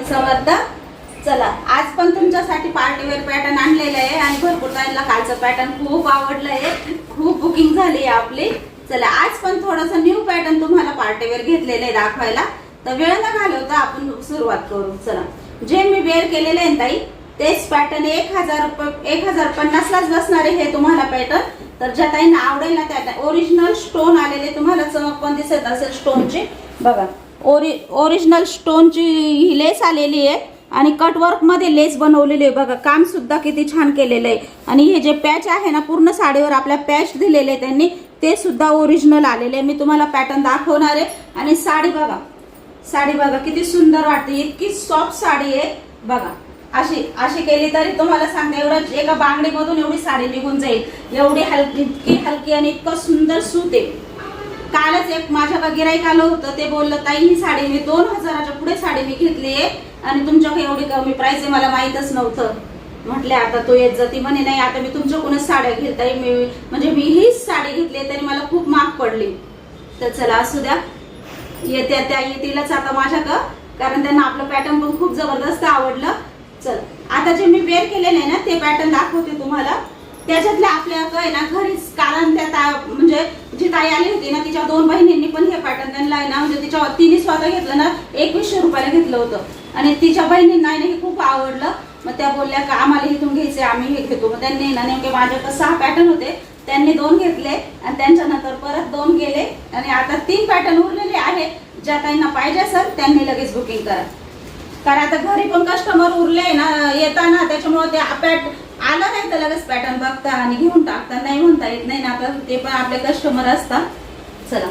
स्वामी समर्थ। चला आज पण तुमच्यासाठी पार्टीवेअर पॅटर्न आणलेलं आहे आणि भरपूर ताईंना कालचं पॅटर्न खूप आवडलं आहे, खूप बुकिंग झाली आहे आपली। चला आज पण थोडंसं न्यू पॅटर्न तुम्हाला पार्टीवेअर घेतलेलं आहे दाखवायला, तर वेळ न घालवता आपण सुरुवात करू। चला जे मी वेअर केलेले आहे ताई तेच पॅटर्न 1050 लाच बसणार आहे हे तुम्हाला पॅटर्न। तर ज्या ताईंना आवडेल ना त्या ओरिजिनल स्टोन आलेले तुम्हाला चमक पण दिसत असेल स्टोनची, बघा ओरिजिनल स्टोनची ही लेस आलेली आहे आणि कटवर्क मध्ये लेस बनवलेली आहे, बघा काम सुद्धा किती छान केलेलं आहे। आणि हे जे पॅच आहे ना पूर्ण साडीवर आपल्या पॅच दिलेले आहे त्यांनी, ते सुद्धा ओरिजिनल आलेले आहे। मी तुम्हाला पॅटर्न दाखवणार आहे आणि साडी बघा किती सुंदर वाटते, इतकी सॉफ्ट साडी आहे बघा। अशी केली तरी तुम्हाला सांगते एवढं एका बांगडीमधून एवढी साडी निघून जाईल, एवढी हलकी, इतकी हलकी आणि इतकं सुंदर सूत आहे। कालच एक माझ्या गिराईक आलं होतं, ते बोललं ताई ही साडी मी 2000च्या पुढे साडी मी घेतली आहे आणि तुमच्याकडे एवढी कमी प्राइस आहे, मला माहीतच नव्हतं। म्हटले आता तो येत जाती म्हणे, नाही आता मी तुमच्याकडूनच साड्या घेताय, मी हीच साडी घेतली तरी मला खूप महाग पडली। तर चला असू द्या, त्या येतीलच आता माझ्याकडं, कारण त्यांना आपलं पॅटर्न पण खूप जबरदस्त आवडलं। चल आता जे मी वेअर केलेले आहे ना ते पॅटर्न दाखवते तुम्हाला। त्याच्यातले आपल्याकडे ना घरीच, कारण त्या म्हणजे जी ताई आली होती ना तिच्या दोन बहिणींनी पण हे पॅटर्न त्यांना आहे ना, म्हणजे तिने स्वतः घेतलं ना 2100 रुपयाला घेतलं होतं आणि तिच्या बहिणींना हे खूप आवडलं। मग त्या बोलल्या का आम्हाला इथून घ्यायचे, आम्ही हे घेतो। मग त्यांनी ना नेमके माझ्याकडे 6 पॅटर्न होते, त्यांनी 2 घेतले आणि त्यांच्यानंतर परत 2 गेले आणि आता 3 पॅटर्न उरलेले आहे। ज्या ताईंना पाहिजे असेल त्यांनी लगेच बुकिंग करा, कारण आता घरी पण कस्टमर उरले ना येताना, त्याच्यामुळे ते आलं नाही तर लगेच पॅटर्न बघता आणि घेऊन टाकता, नाही म्हणता येत नाही ना, आता ते पण आपले कस्टमर असतात। चला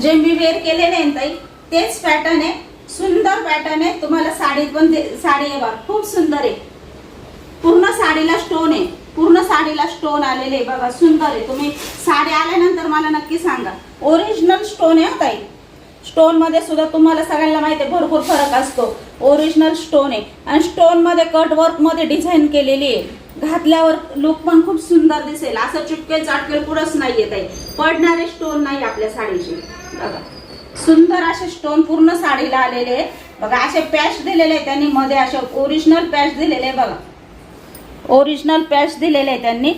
जे मी वेअर केलेले आहे ताई तेच पॅटर्न आहे, सुंदर पॅटर्न आहे। तुम्हाला साडीत पण साडी आहे बघा, खूप सुंदर आहे, पूर्ण साडीला स्टोन आहे, पूर्ण साडीला स्टोन आलेले बघा, सुंदर आहे। तुम्ही साडी आल्यानंतर मला नक्की सांगा। ओरिजिनल स्टोन आहे ताई, स्टोन मध्ये सुद्धा तुम्हाला सगळ्यांना माहिती आहे भरपूर फरक असतो। ओरिजिनल स्टोन आहे आणि स्टोन मध्ये कट वर्क मध्ये डिझाईन केलेली आहे, घातल्यावर लुक पण खूप सुंदर दिसेल, असं चिटकेल चाटकेल पुढंच नाही येत आहे, पडणारे स्टोन नाही आपल्या साडीचे बघा। सुंदर असे स्टोन पूर्ण साडीला आलेले आहे बघा, असे पॅच दिलेले आहे त्यांनी, मध्ये असे ओरिजिनल पॅच दिलेले आहे बघा, ओरिजिनल पॅच दिलेले आहे त्यांनी।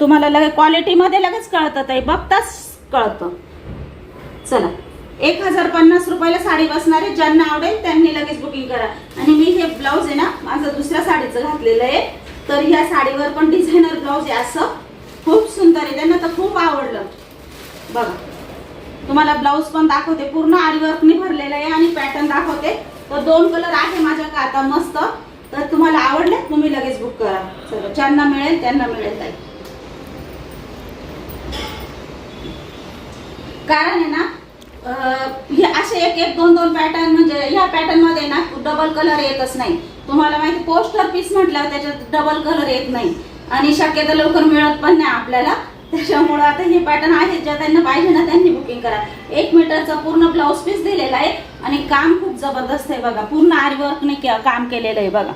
तुम्हाला लगेच क्वालिटी मध्ये लगेच कळतं ताई, बघताच कळतं। चला 1050 रुपयाला साडी बसणार आहे, ज्यांना आवडेल त्यांनी लगेच बुकिंग करा। आणि मी हे ब्लाऊज आहे ना माझं दुसऱ्या साडीचं घातलेलं आहे, तर ह्या साडीवर पण डिझायनर ब्लाऊज आहे, असं खूप सुंदर आहे, त्यांना तर खूप आवडलं बघा। तुम्हाला ब्लाऊज पण दाखवते, पूर्ण आरीवर्कने भरलेलं आहे आणि पॅटर्न दाखवते। तर 2 कलर आहे माझ्याकडे आता मस्त, तर तुम्हाला आवडले तुम्ही लगेच बुक करा। चला ज्यांना मिळेल त्यांना मिळेल ताई, कारण आहे ना हे असे एक 2 पॅटर्न, म्हणजे ह्या पॅटर्न मध्ये ना डबल कलर येतच नाही, तुम्हाला माहिती पोस्टर पीस म्हटल्यावर त्याच्यात डबल कलर येत नाही आणि शक्यतो लवकर मिळत पण नाही आपल्याला। त्याच्यामुळे आता हे पॅटर्न आहे, ज्या त्यांना पाहिजे ना त्यांनी बुकिंग करा। 1 मीटरचा पूर्ण ब्लाऊज पीस दिलेला आहे आणि काम खूप जबरदस्त आहे बघा, पूर्ण आरीवर्कने काम केलेलं आहे बघा,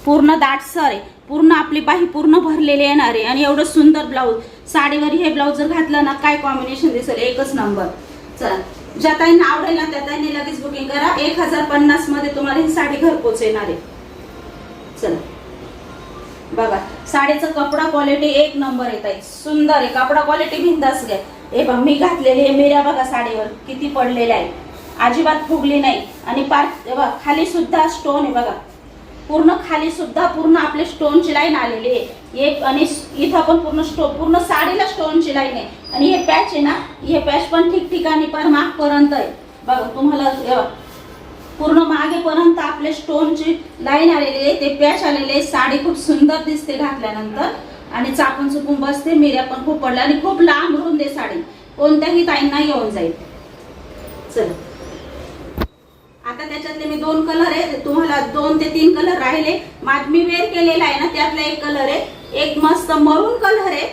पूर्ण दाटसर आहे, पूर्ण आपली बाही पूर्ण भरलेली येणार आहे आणि एवढं सुंदर ब्लाऊज साडीवर हे ब्लाऊज जर घातलं ना काय कॉम्बिनेशन दिसेल, एकच नंबर। चला ज्या ताईंना आवडेल ना त्या ताईंनी लगेच बुकिंग करा, 1050 मध्ये तुम्हाला ही साडी घरपोच येणार आहे। चला बघा साडीचं कपडा क्वालिटी 1 नंबर येत आहे, सुंदर आहे, कपडा क्वालिटी बिंदास घ्या। हे बघा मी घातलेले मेऱ्या बघा साडीवर किती पडलेल्या आहे, अजिबात फुगली नाही आणि बघा खाली सुद्धा स्टोन आहे बघा, पूर्ण खाली सुद्धा पूर्ण आपले स्टोनची लाईन आलेली आहे आणि इथं पण पूर्ण साडीला स्टोनची लाईन आहे आणि हे पॅच आहे ना, हे पॅच पण ठिकठिकाणी पण मागपर्यंत आहे बघा, तुम्हाला पूर्ण मागेपर्यंत आपले स्टोनची लाईन आलेली आहे, ते पॅच आलेले आहे। साडी खूप सुंदर दिसते घातल्यानंतर आणि चापून चुपून बसते, मिऱ्या पण खूप पडल्या आणि खूप लांब रुंद आहे साडी, कोणत्याही ताईंना येऊन जाईल। चला आता त्याच्यातले मी 2 कलर आहे, तुम्हाला 2 ते 3 कलर राहिले। मी वेअर केलेला आहे ना त्यातला एक कलर आहे, एक मस्त मरून कलर आहे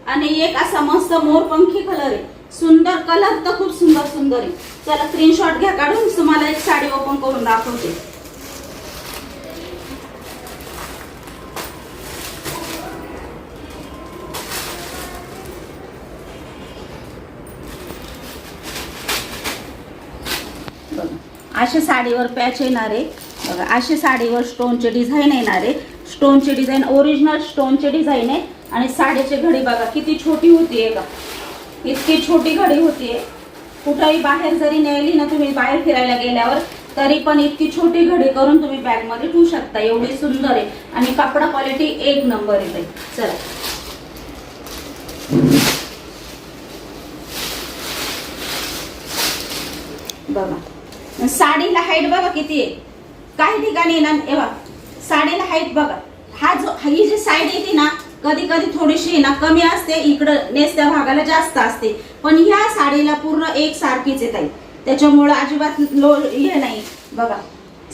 आणि एक असा मस्त मोरपंखी कलर आहे, सुंदर कलर तर खूप सुंदर सुंदर आहे। चला स्क्रीनशॉट घ्या काढून, तुम्हाला एक साडी ओपन करून दाखवते। असे साडीवर पॅच येणार आहे बघा. असे साडीवर स्टोनचे डिझाईन येणार आहे. स्टोनचे डिझाईन ओरिजिनल स्टोनचे डिझाईन आहे. आणि साडीची घडी बघा किती छोटी होतीये का, इतकी छोटी घडी होतीये. कुठेही बाहेर जरी नेली ना तुम्ही, बाहेर फिरायला गेल्यावर, तरी पण इतकी छोटी घडी करून तुम्ही बॅग मध्ये ठेवू शकता. एवढी सुंदर आहे आणि कपडा क्वालिटी एक नंबर आहे. चला बघा, साडीला हाईट बघा किती आहे. काही ठिकाणी ना एव्हा साडीला हाईट बघा, ही जी साईड येते ना कधी कधी थोडीशी ना कमी असते, इकडं नेसत्या भागाला जास्त असते, पण ह्या साडीला पूर्ण एक सारखीच येत आहे. त्याच्यामुळे अजिबात लो हे नाही. बघा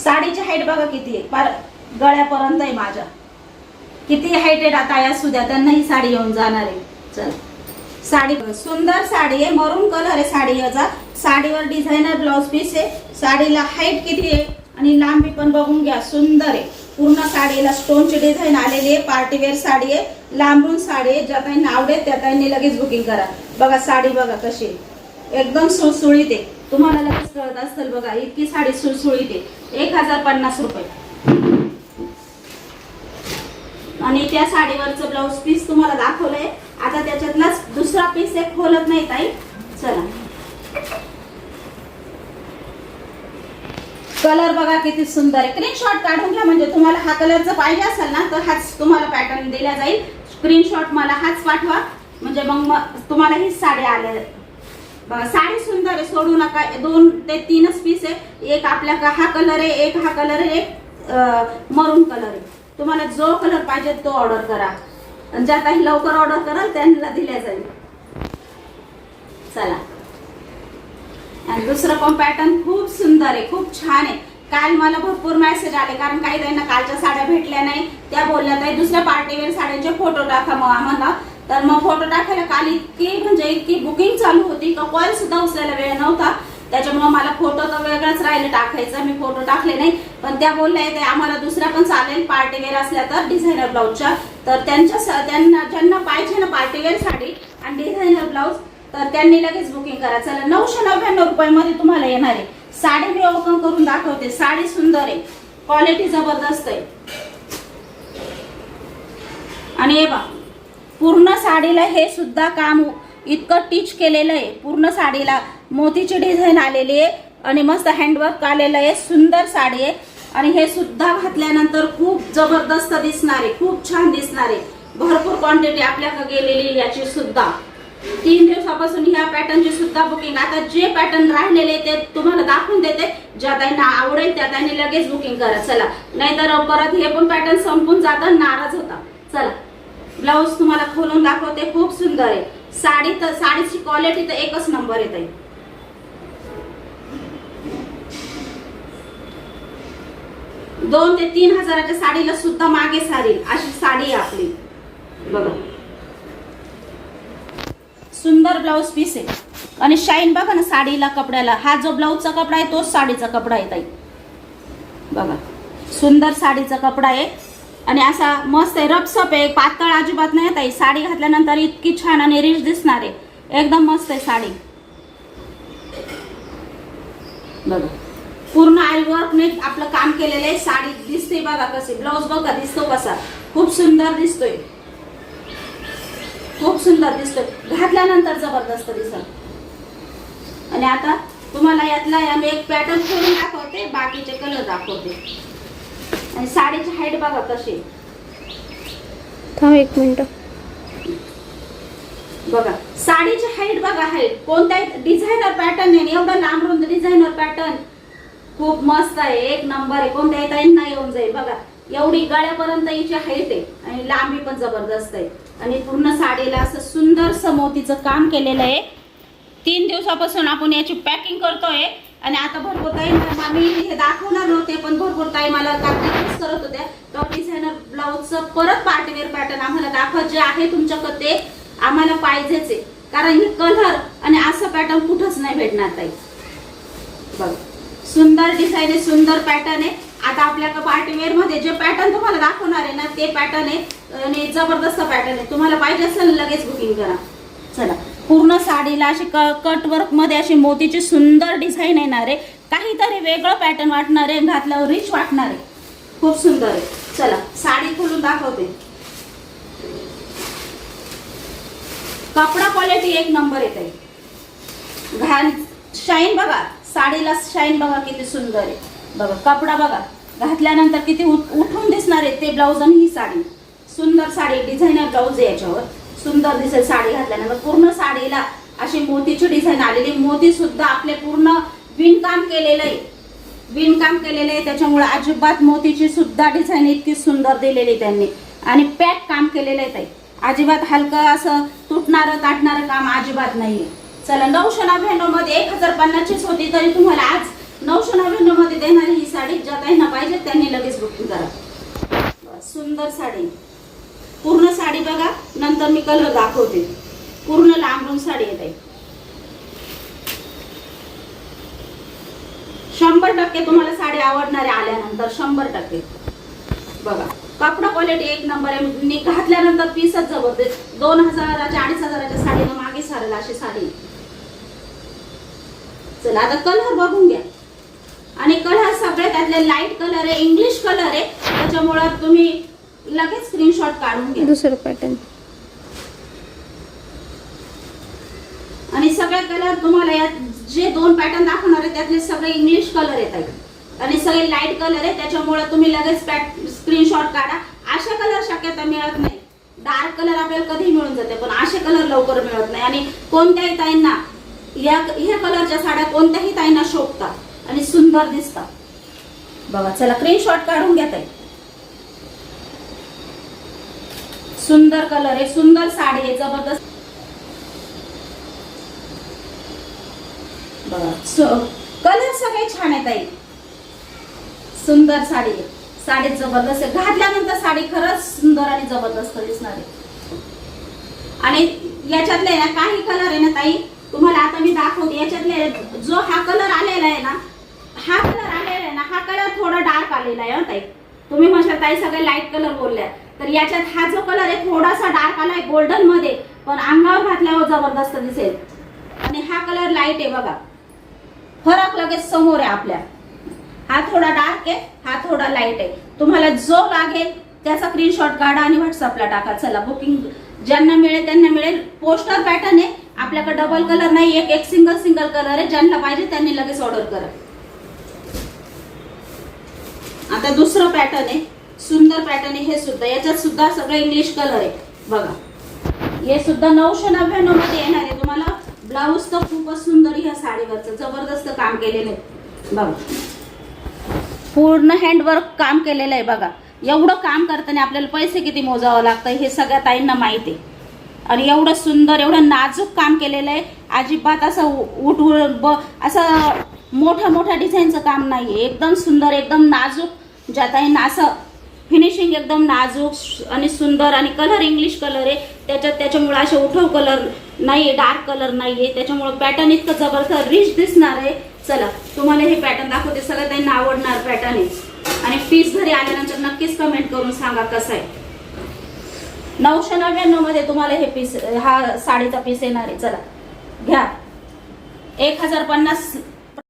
साडीची हाईट बघा किती आहे, पार गळ्यापर्यंत आहे माझ्या. किती हाईट आहे आता या सुद्धा त्यांना ही साडी येऊन जाणार आहे. चल साडी सुंदर साडी आहे, मरून कलर आहे साडीचा. साडीवर डिझायनर ब्लाउज पीस आहे. साडीला हाईट किती आहे आणि लांबी पण बघून घ्या, सुंदर आहे. पूर्ण साडीला स्टोनची डिझाईन आलेली आहे. पार्टीवेअर साडी आहे, लांबून साडी आहे. ज्या ताईंना आवडेल त्या ताईंनी लगेच बुकिंग करा. बघा साडी बघा कशी एकदम सुळसुळीत आहे. तुम्हाला लगेच कळत असेल बघा, इतकी साडी सुळसुळीत आहे. 1050 रुपये. आणि त्या साडीवरचं ब्लाउज पीस तुम्हाला दाखवलंय. आता त्याच्यातलाच दुसरा पीस एक खोलत नाही ताई. चला कलर बघा किती सुंदर आहे. स्क्रीनशॉट काढून घ्या, म्हणजे तुम्हाला हा कलर जर पाहिजे असेल ना तर हाच तुम्हाला पॅटर्न दिला जाईल. स्क्रीनशॉट मला हाच पाठवा, म्हणजे मग तुम्हाला ही साडी आल्या. बघा साडी सुंदर आहे, सोडू नका. 2 ते 3च पीस आहे. एक आपल्या हा कलर आहे, एक हा कलर आहे, एक मरून कलर आहे. तुम्हाला जो कलर पाहिजे तो ऑर्डर करा. ज्या काही लवकर ऑर्डर कराल त्यांना दिल्या जाईल. चला, आणि दुसरं पण पॅटर्न खूप सुंदर आहे, खूप छान आहे. काल मला भरपूर मेसेज आले, कारण काही त्यांना कालच्या साड्या भेटल्या नाही. त्या बोलल्या ताई दुसऱ्या पार्टीवेअर साड्यांचे फोटो टाका मग आम्हाला. तर मग फोटो टाकायला काल इतकी बुकिंग चालू होती का कॉल सुद्धा उचलायला वेळ नव्हता. त्याच्यामुळे मला फोटो तर वेगळाच राहिले टाकायचा, मी फोटो टाकले नाही. पण त्या बोलल्या ते आम्हाला दुसऱ्या पण चालेल पार्टीवेअर असल्या तर डिझायनर ब्लाऊजच्या. तर त्यांना ज्यांना पाहिजे ना पार्टीवेअर साडी आणि डिझायनर ब्लाऊज तर त्यांनी लगेच बुकिंग करा. चला 999 रुपयामध्ये तुम्हाला येणार आहे. साडी मी ओपन करून दाखवते. साडी सुंदर आहे, क्वालिटी जबरदस्त आहे. आणि हे बघा पूर्ण साडीला हे सुद्धा काम इतकं टिच केलेलं आहे. पूर्ण साडीला मोतीची डिझाईन आलेली आहे आणि मस्त हँडवर्क आलेलं आहे. सुंदर साडी आहे आणि हे सुद्धा घातल्यानंतर खूप जबरदस्त दिसणार आहे, खूप छान दिसणार आहे. भरपूर क्वांटिटी आपल्याकडे गेलेली याची सुद्धा. 3 दिवसापासून ह्या पॅटर्नची सुद्धा बुकिंग. आता जे पॅटर्न राहिलेले ते तुम्हाला दाखवून देते. ज्या ताईंना आवडेल त्या ताईंनी लगेच बुकिंग करा. चला, नाहीतर परत हे पण पॅटर्न संपून जातात, नाराज होता. चला ब्लाऊज तुम्हाला खोलून दाखवते, खूप सुंदर आहे. साडीची क्वालिटी तर एकच नंबर येते. 2 ते 3 हजाराच्या साडीला सुद्धा मागे साडी अशी साडी आहे आपली. बघा सुंदर ब्लाऊज पीस आहे आणि शाईन बघा ना साडीला, कपड्याला. हा जो ब्लाऊजचा कपडा आहे तोच साडीचा कपडा आहे ताई. बघा सुंदर साडीचा कपडा आहे आणि असा मस्त आहे, रपसप आहे, पातळ अजिबात नाही ताई. साडी घातल्यानंतर इतकी छान आणि रिच दिसणार आहे, एकदम मस्त आहे साडी. बघा पूर्ण आईवर्कने आपलं काम केलेलं आहे. साडी दिसते बघा कशी, ब्लाऊज बघा दिसतो कसा, खूप सुंदर दिसतोय, खूप सुंदर दिसतोय. घातल्यानंतर जबरदस्त दिसत. आणि आता तुम्हाला यातला आम्ही एक पॅटर्न खोलून दाखवते, बाकीचे कलर दाखवते. आणि साडीची हाईट बघा कशी. थांब 1 मिनिट. बघा साडीची हाईट बघा, हाईट कोणताही डिझायनर पॅटर्न आहे, एवढा लांब रुंद डिझायनर पॅटर्न खूप मस्त आहे, एक नंबर आहे. कोणत्याही ताईंना येऊन जाईल. बघा एवढी गळ्यापर्यंत हिची हाईट आहे आणि लांबी पण जबरदस्त आहे. आणि पूर्ण साडीला असं सुंदर मोतीचं काम केलेलं आहे. 3 दिवसापासून आपण याची पॅकिंग करतोय आणि आता भरपूर ताई मी हे दाखवणार नव्हते, पण भरपूर ताई मला रिक्वेस्ट करत होत्या तो डिझायनर ब्लाऊजचं परत पार्टीवेअर पॅटर्न आम्हाला दाखवा, जे आहे तुमच्याकडे ते आम्हाला पाहिजेच आहे. कारण हे कलर आणि असं पॅटर्न कुठंच नाही भेटणार ताई. बघ सुंदर डिझाईन आहे, सुंदर पॅटर्न आहे. आता आपल्याकडे पार्टीवेअर मध्ये जे पॅटर्न तुम्हाला दाखवणार आहे ना ते पॅटर्न आहे आणि जबरदस्त पॅटर्न आहे. तुम्हाला पाहिजे असेल लगेच बुकिंग करा. चला पूर्ण साडीला अशी कट वर्क मध्ये अशी मोतीची सुंदर डिझाईन येणार आहे. काहीतरी वेगळं पॅटर्न वाटणार आहे, घातल्यावर रिच वाटणार आहे. खूप सुंदर आहे. चला साडी खोलून दाखवते. कपडा क्वालिटी एक नंबर येते. घाल शाईन बघा, साडीला शाईन बघा किती सुंदर आहे. बघा कपडा बघा, घातल्यानंतर किती उठून दिसणार आहे ते ब्लाऊज आणि ही साडी. सुंदर साडी, डिझायनर ब्लाऊज आहे याच्यावर. सुंदर दिसेल साडी घातल्यानंतर. पूर्ण साडीला अशी मोतीची डिझाईन आलेली. मोती सुद्धा आपले पूर्ण विणकाम केलेलं आहे. विणकाम केलेलं आहे, त्याच्यामुळे अजिबात मोतीची सुद्धा डिझाईन इतकी सुंदर दिलेली त्यांनी. आणि पॅक काम केलेलं आहे ताई. अजिबात हलकं असं तुटणारं ताटणारं काम अजिबात नाहीये. चला 999 मध्ये 1050 होती, तरी तुम्हाला आज 999 मध्ये देणारी ही साडी. ज्या ताईंना पाहिजे त्यांनी लगेच बुकिंग करा. सुंदर साडी, पूर्ण साडी बघा, नंतर मी कलर दाखवते. पूर्ण लांबून साडी येते. 100% तुम्हाला साडी आवडणार आहे आल्यानंतर, 100%. बघा कपडा क्वालिटी एक नंबर आहे. घातल्यानंतर पीसच जबरदस्त. 2000च्या 2500च्या साडीला मागे सारेल अशी साडी. चला आता कलर बघून घ्या. आणि कलर सगळे त्यातले लाईट कलर आहे, इंग्लिश कलर आहे, त्याच्यामुळे तुम्ही लगेच स्क्रीनशॉट काढून घ्या. दुसरं पॅटर्न. आणि सगळे कलर तुम्हाला यात जे 2 पॅटर्न दाखवणार आहे त्यातले सगळे इंग्लिश कलर येत आहेत आणि सगळे लाईट कलर आहे. त्याच्यामुळे तुम्ही लगेच स्क्रीनशॉट काढा. अशा कलर शक्यता मिळत नाही. डार्क कलर आपल्याला कधी मिळून जाते, पण असे कलर लवकर मिळत नाही. आणि कोणत्याही ताईंना ह्या कलरच्या साड्या कोणत्याही ताईंना शोभतात आणि सुंदर दिसतात. बघा चला स्क्रीनशॉट काढून घेत आहे. सुंदर कलर आहे, सुंदर साडी आहे, जबरदस्त. बघा कलर सगळे छान आहेत ताई. सुंदर साडी आहे. साडी जबरदस्त आहे. घातल्यानंतर साडी खरंच सुंदर आणि जबरदस्त दिसणार आहे. आणि याच्यातले ना काही कलर आहे ना ताई, तुम्हाला आता मी दाखवते. याच्यातले जो हा कलर आलेला आहे ना, हा कलर थोडा डार्क आलेला आहे ताई. तुम्ही म्हटलं ताई सगळे लाईट कलर बोलल्या, तर याच्यात हा जो कलर आहे थोडासा डार्क आलाय गोल्डन मध्ये, पण अंगावर घातल्यावर जबरदस्त दिसेल. आणि हा कलर लाईट आहे बघा, फरक लगेच समोर आहे आपल्या. हा थोडा डार्क आहे, हा थोडा लाईट आहे. तुम्हाला जो लागेल त्याचा स्क्रीनशॉट काढा आणि व्हॉट्सअपला टाका. चला बुकिंग ज्यांना मिळेल त्यांना मिळेल. पोस्टर पॅटर्न आहे आपल्याकडे, डबल कलर नाही, एक सिंगल कलर आहे. ज्यांना पाहिजे त्यांनी लगेच ऑर्डर करा. आता दुसरं पॅटर्न आहे, सुंदर पॅटर्न आहे हे सुद्धा. याच्यात सुद्धा सगळे इंग्लिश कलर आहे बघा. हे सुद्धा 999 मध्ये येणार आहे तुम्हाला. ब्लाऊज तर खूपच सुंदर ह्या साडीवरचं जबरदस्त काम केलेलं आहे बघा. पूर्ण हँडवर्क काम केलेलं आहे बघा. एवढं काम करताना आपल्याला पैसे किती मोजावं लागतं हे सगळ्या ताईंना माहिती आहे. आणि एवढं सुंदर, एवढं नाजूक काम केलेलं आहे. अजिबात असं असं मोठ्या डिझाईनचं काम नाहीये. एकदम सुंदर, एकदम नाजूक. ज्या ताईंना असं फिनिशिंग एकदम नाजूक आणि सुंदर. आणि कलर इंग्लिश कलर आहे त्याच्यामुळे असे उठव कलर नाहीये, डार्क कलर नाहीये. त्याच्यामुळे पॅटर्न इतकं जबरदस्त रिच दिसणार आहे. चला तुम्हाला हे पॅटर्न दाखवते. सगळ्या त्यांना आवडणार पॅटर्न आहे. आणि पीस घरी आल्यानंतर नक्कीच कमेंट करून सांगा कसं आहे. 999 मध्ये तुम्हाला हे पीस, हा साडीचा पीस येणार आहे. चला घ्या.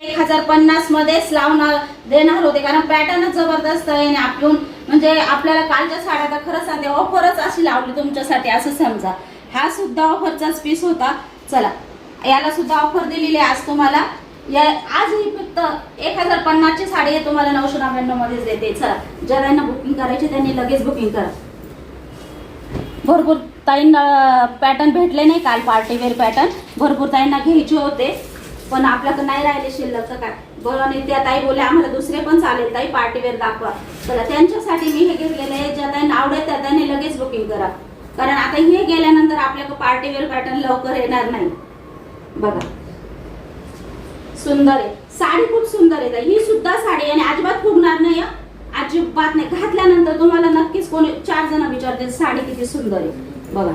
1050 मध्येच लावणार देणार होते, कारण पॅटर्नच जबरदस्त आहे. आणि आपण म्हणजे आपल्याला कालच्या साड्या तर खरंच सांगते ऑफरच अशी लावली तुमच्यासाठी असं समजा. हा सुद्धा ऑफरचाच पीस होता. चला याला सुद्धा ऑफर दिलेली आहे आज तुम्हाला. आज ही फक्त 1050 ची साडी आहे, तुम्हाला 999 मध्येच देते. चला ज्यांना बुकिंग करायची त्यांनी लगेच बुकिंग करा. भरपूर ताईंना पॅटर्न भेटले नाही काल, पार्टीवेअर पॅटर्न भरपूर ताईंना घ्यायचे होते, पण आपल्याकडे नाही राहिले शिल्लक. तर काय बरं. आणि त्या ताई बोलल्या आम्हाला दुसरे पण चालेल ताई, पार्टीवेअर दाखवा. चला त्यांच्यासाठी मी हे घेतलेलं आहे. ज्या ताईंना आवडेल त्या ताईंनी लगेच बुकिंग करा, कारण आता हे गेल्यानंतर आपल्याकडे पार्टीवेअर पॅटर्न लवकर येणार नाही. बघा सुंदर आहे साडी, खूप सुंदर आहे. ही सुद्धा साडी आणि अजिबात फुगणार नाही, अजिबात नाही. घातल्यानंतर तुम्हाला नक्कीच कोणी 4 जण विचारतील साडी किती सुंदर आहे बघा.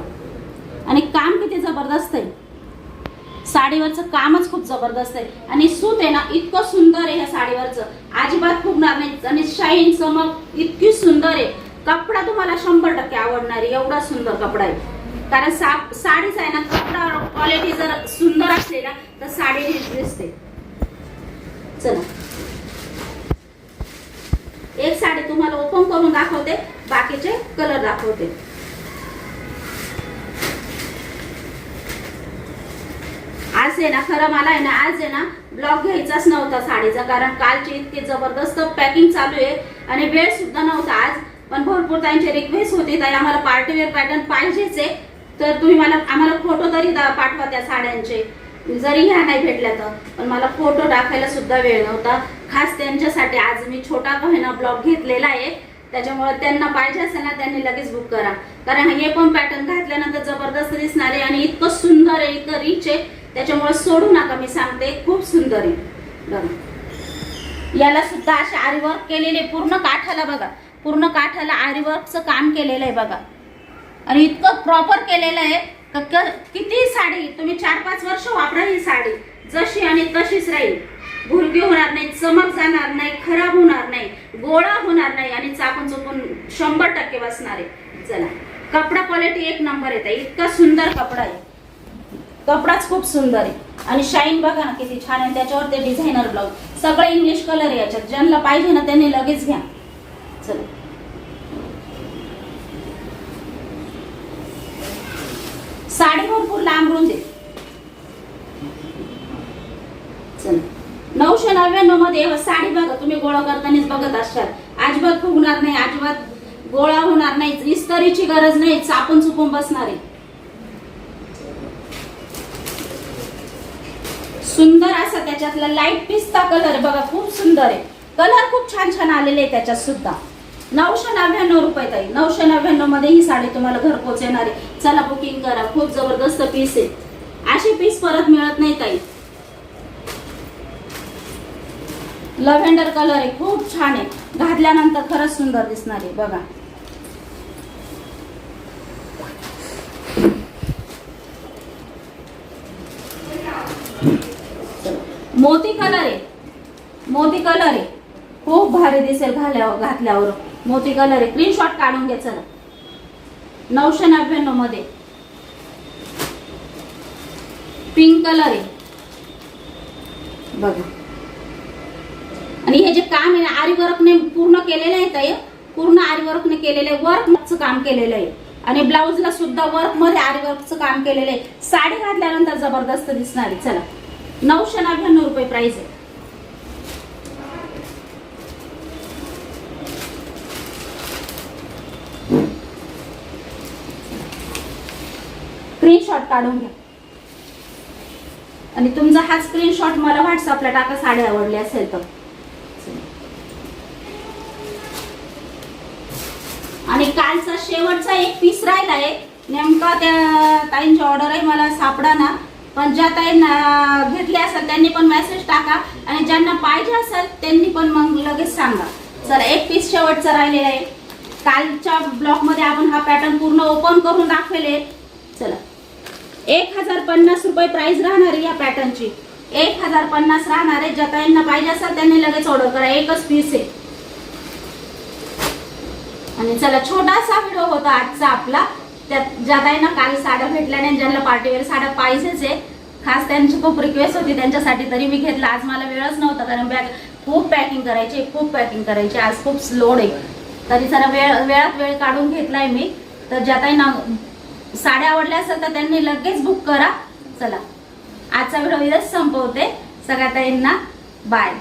आणि काम किती जबरदस्त आहे. साडीवरचं कामच खूप जबरदस्त आहे. आणि सूत आहे ना इतकं सुंदर आहे ह्या साडीवरचं, अजिबात फुगणार नाही. आणि शाईन चमक इतकी सुंदर आहे. कपडा तुम्हाला 100% आवडणार आहे. एवढा सुंदर कपडा आहे. कारण साडीच आहे ना, कपडा क्वालिटी जर सुंदर असली ना तर साडी नीट दिसते. चला एक साडी तुम्हाला ओपन करून दाखवते, बाकीचे कलर दाखवते. आज आहे ना, खरं मला आहे ना, आज आहे ना ब्लॉग घ्यायचाच नव्हता साडीचा, कारण कालची इतकी जबरदस्त पॅकिंग चालू आहे आणि वेळ सुद्धा नव्हता आज. पण भरपूर त्यांची रिक्वेस्ट होती, ताई आम्हाला पार्टीवेअर पॅटर्न पाहिजेच आहे, तर तुम्ही आम्हाला फोटो तरी पाठवा त्या साड्यांचे, जरी ह्या नाही भेटल्या तर. पण मला फोटो टाकायला सुद्धा वेळ नव्हता. खास त्यांच्यासाठी आज मी छोटा का होईना ब्लॉग घेतलेला आहे. त्याच्यामुळे त्यांना पाहिजे असेल ना, त्यांनी लगेच बुक करा, कारण हे पण पॅटर्न घातल्यानंतर जबरदस्त दिसणार आहे आणि इतकं सुंदर आहे, इतकं रिच आहे. त्याच्यामुळे सोडू नका, मी सांगते खूप सुंदर आहे. बघा याला सुद्धा असे आरी वर्क केलेले, पूर्ण काठाला बघा, पूर्ण काठाला आरी वर्कचं काम केलेलं आहे बघा. आणि इतकं प्रॉपर केलेलं आहे किती साडी तुम्ही 4-5 वर्ष वापरा, ही साडी जशी आणि तशीच राहील. भुरगी होणार नाही, चमक जाणार नाही, खराब होणार नाही, गोळा होणार नाही आणि चापून चुपून 100% बसणार आहे. चला कपडा क्वालिटी एक नंबर येते, इतका सुंदर कपडा आहे, कपडाच खूप सुंदर आहे. आणि शाईन बघा ना किती छान आहे. त्याच्यावर ते डिझायनर ब्लाउज, सगळे इंग्लिश कलर आहे याच्यात. ज्यांना पाहिजे ना त्यांनी लगेच घ्या. चला साडी भरपूर लांब रुंद आहे. चला 999 मध्ये साडी बघा, तुम्ही गोळा करतानाच बघत असाल, अजिबात फुगणार नाही, अजिबात गोळा होणार नाही, इस्त्रीची गरज नाही, चापून चुपून बसणार आहे. सुंदर असा त्याच्यातला लाईट पिस्ता कलर बघा, खूप सुंदर आहे. कलर खूप छान छान आलेले आहे त्याच्यात सुद्धा. 999 रुपये ताई, 999 मध्ये ही साडी तुम्हाला घरपोच येणार आहे. चला बुकिंग करा, खूप जबरदस्त पीस आहे, असे पीस परत मिळत नाही ताई. लव्हेंडर कलर आहे, खूप छान आहे, घातल्यानंतर खरंच सुंदर दिसणार आहे बघा. मोती कलर आहे, मोती कलर आहे, खूप भारी दिसेल घातल्यावर. मोती कलर आहे, स्क्रीनशॉट काढून घ्या. चला 999 मध्ये पिंक कलर आहे बघा. आणि हे जे काम आहे आरी वर्कने पूर्ण केलेलं आहे ताई, पूर्ण आरी वर्कने केलेलं आहे, वर्कचं काम केलेलं आहे. आणि ब्लाउजला सुद्धा वर्क मध्ये आरी वर्कचं काम केलेलं आहे. साडी घातल्यानंतर जबरदस्त दिसणार आहे. चला 999 रुपये प्राइस आहे. स्क्रीनशॉट काढून घ्या आणि तुमचा हा स्क्रीनशॉट मला व्हॉट्सअपला टाका, साडी आवडली असेल तर. आणि कालचा शेवटचा एक पीस राहिला आहे, नेमका त्या ताईंची ऑर्डर आहे, मला सापडा ना. पण ज्या ताईंना घेतले असेल त्यांनी पण मेसेज टाका आणि ज्यांना पाहिजे असेल त्यांनी पण मग लगेच सांगा. चला एक पीस शेवटचा राहिलेला आहे. कालच्या ब्लॉग मध्ये आपण हा पॅटर्न पूर्ण ओपन करून दाखवले. चला 1050 रुपये प्राइस राहणार आहे या पॅटर्नची, 1050 राहणार आहे. ज्या ताईंना पाहिजे असेल त्यांनी लगेच ऑर्डर करा, एकच पीस आहे. आणि चला छोटासा व्हिडिओ होता आजचा आपला, त्यात ज्या ताईंना काल साड्या भेटल्या नाही, ज्यांना पार्टीवेअर साड्या पाहिजेच आहे, खास त्यांची खूप रिक्वेस्ट होती त्यांच्यासाठी, तरी मी घेतला. आज मला वेळच नव्हता, कारण खूप पॅकिंग करायची, आज खूप लोड आहे. तरी जरा वेळात वेळ काढून घेतलाय मी. तर ज्या ताईंना साड्या आवडल्या असेल तर त्यांनी लगेच बुक करा. चला आजचा व्हिडिओ इथेच संपवते. सगळ्या ताईंना बाय.